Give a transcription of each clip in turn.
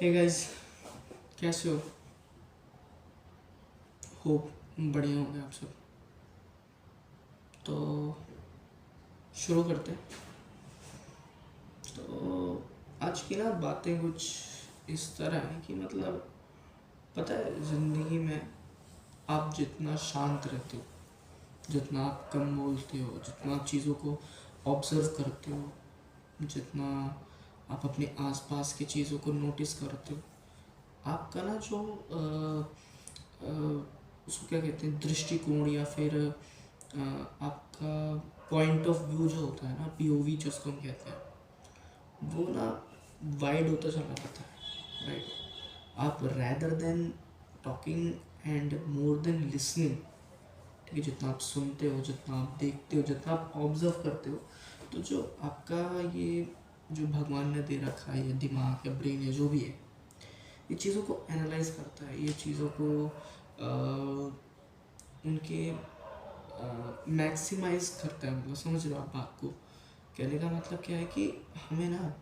Hey guys, कैसे हो? Hope बढ़िया होंगे आप सब। तो शुरू करते हैं। तो आज की ना बातें कुछ इस तरह हैं कि मतलब पता है, ज़िंदगी में आप जितना शांत रहते हो, जितना आप कम बोलते हो, जितना आप चीज़ों को ऑब्जर्व करते हो, जितना आप अपने आसपास की चीज़ों को नोटिस करते हो, आपका ना जो उसको क्या कहते हैं, दृष्टिकोण या फिर आपका पॉइंट ऑफ व्यू जो होता है ना, पीओवी जिसको हम कहते हैं, वो ना वाइड होता चला जाता है, राइट? आप rather than talking and more than listening, ठीक है, जितना आप सुनते हो, जितना आप देखते हो, जितना आप ऑब्जर्व करते हो, तो जो आपका ये जो भगवान ने दे रखा है, ये दिमाग या ब्रेन या जो भी है, ये चीज़ों को एनालाइज करता है, ये चीज़ों को उनके मैक्सिमाइज करता है। मतलब समझ रहे हो आप बात को? कहने का मतलब क्या है कि हमें ना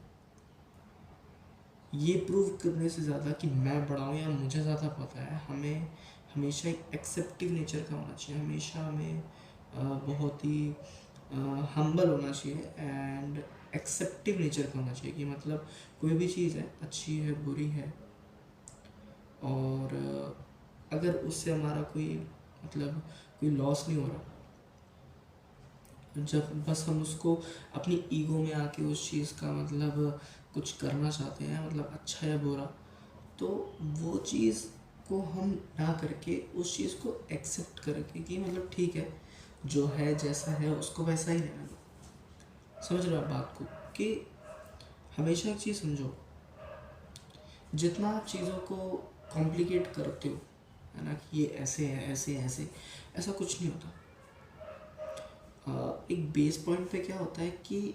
ये प्रूव करने से ज़्यादा कि मैं बड़ा हूँ या मुझे ज़्यादा पता है, हमें हमेशा एक एक्सेप्टिव नेचर का होना चाहिए। हमेशा हमें बहुत ही हम्बल होना चाहिए एंड एक्सेप्टिव नेचर का होना चाहिए कि मतलब कोई भी चीज़ है, अच्छी है बुरी है, और अगर उससे हमारा कोई मतलब कोई लॉस नहीं हो रहा, जब बस हम उसको अपनी ईगो में आके उस चीज़ का मतलब कुछ करना चाहते हैं, मतलब अच्छा या बुरा, तो वो चीज़ को हम ना करके उस चीज़ को एक्सेप्ट करके कि मतलब ठीक है, जो है जैसा है उसको वैसा ही रहना दो। समझ रहे हो आप बात को? कि हमेशा एक चीज़ समझो, जितना आप चीज़ों को कॉम्प्लिकेट करते हो, है ना, कि ये ऐसे है, ऐसे ऐसे, ऐसा कुछ नहीं होता। एक बेस पॉइंट पे क्या होता है कि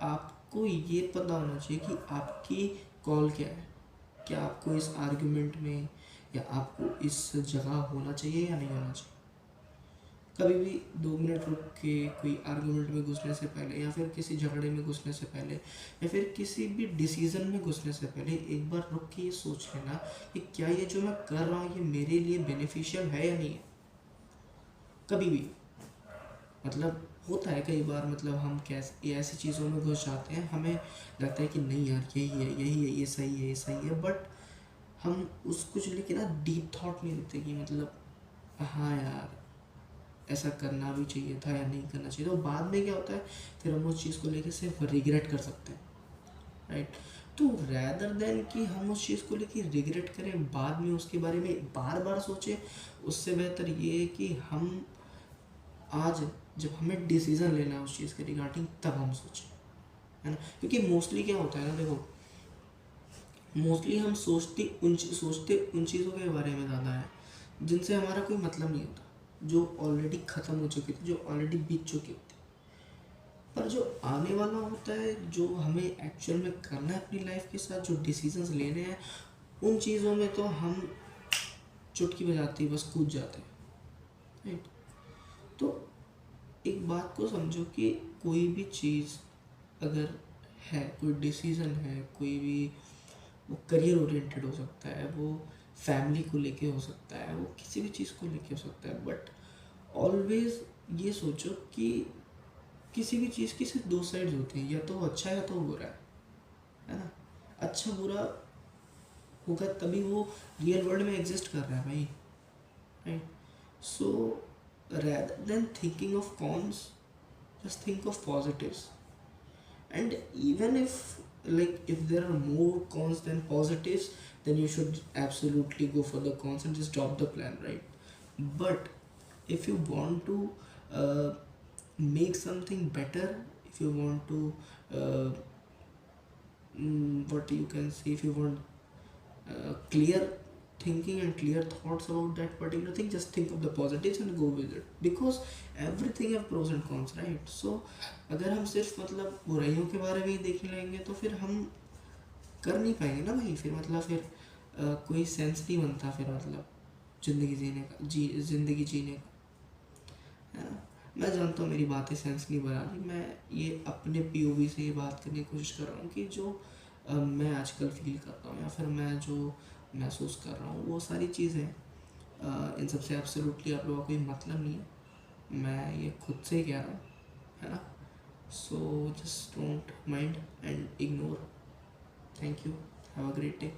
आपको ये पता होना चाहिए कि आपकी कॉल क्या है। क्या आपको इस आर्ग्यूमेंट में या आपको इस जगह होना चाहिए या नहीं होना चाहिए। कभी भी 2 मिनट रुक के कोई आर्ग्यूमेंट में घुसने से पहले, या फिर किसी झगड़े में घुसने से पहले, या फिर किसी भी डिसीज़न में घुसने से पहले एक बार रुक के ये सोच लेना कि क्या ये जो मैं कर रहा हूँ ये मेरे लिए बेनिफिशियल है या नहीं है। कभी भी मतलब होता है कई बार, मतलब हम कैसे ये ऐसी चीज़ों में घुस जाते हैं, हमें लगता है कि नहीं यार यही है, यही है, ये सही है, ये सही है, बट हम उसको जो लेके ना डीप थॉट नहीं देते कि मतलब हाँ यार ऐसा करना भी चाहिए था या नहीं करना चाहिए। तो बाद में क्या होता है, फिर हम उस चीज़ को लेके सिर्फ रिग्रेट कर सकते हैं, राइट? तो रैदर देन कि हम उस चीज़ को लेके रिग्रेट करें, बाद में उसके बारे में बार बार सोचें, उससे बेहतर ये है कि हम आज जब हमें डिसीज़न लेना है उस चीज़ के रिगार्डिंग, तब हम सोचें, है ना? क्योंकि मोस्टली क्या होता है ना, देखो, मोस्टली हम सोचते उन चीज़ों के बारे में ज़्यादा है जिनसे हमारा कोई मतलब नहीं होता, जो ऑलरेडी ख़त्म हो चुकी थी, जो ऑलरेडी बीत चुकी होती। पर जो आने वाला होता है, जो हमें एक्चुअल में करना है अपनी लाइफ के साथ, जो डिसीजंस लेने हैं, उन चीज़ों में तो हम चुटकी बजाते ही बस कूद जाते हैं, राइट? तो एक बात को समझो कि कोई भी चीज़ अगर है, कोई डिसीज़न है, कोई भी, वो करियर ओरिएंटेड हो सकता है, वो फैमिली को लेके हो सकता है, वो किसी भी चीज़ को लेके हो सकता है, बट ऑलवेज ये सोचो कि किसी भी चीज़ की सिर्फ दो साइड्स होती हैं, या तो वो अच्छा है या तो वो बुरा है ना? अच्छा बुरा होगा तभी वो रियल वर्ल्ड में एग्जिस्ट कर रहा है भाई, right? So rather than thinking of cons, just think of positives. And even if, like, if there are more cons than positives, then you should absolutely go for the cons and just drop the plan, right? But if you want to uh, make something better, if you want to uh, what you can say, if you want clear thinking and clear thoughts about that particular thing, just think of the positives and go with it, because everything have pros and cons, right? So अगर हम सिर्फ मतलब बुराइयों के बारे में ही देखने लगेंगे तो फिर हम कर नहीं पाएंगे ना भाई, फिर मतलब फिर कोई सेंस नहीं बनता फिर मतलब ज़िंदगी जीने का, ज़िंदगी जीने का, है ना? मैं जानता हूँ मेरी बातें सेंस नहीं बना रही, मैं ये अपने पीओवी से ये बात करने की कोशिश कर रहा हूँ कि जो मैं आजकल फील कर रहा हूँ या फिर मैं जो महसूस कर रहा हूँ वो सारी चीज़ें इन सब से एब्सोल्युटली आप लोगों को कोई मतलब नहीं है, मैं ये खुद से ही कह रहा हूँ, है ना। So just don't mind and ignore. Thank you, have a great day.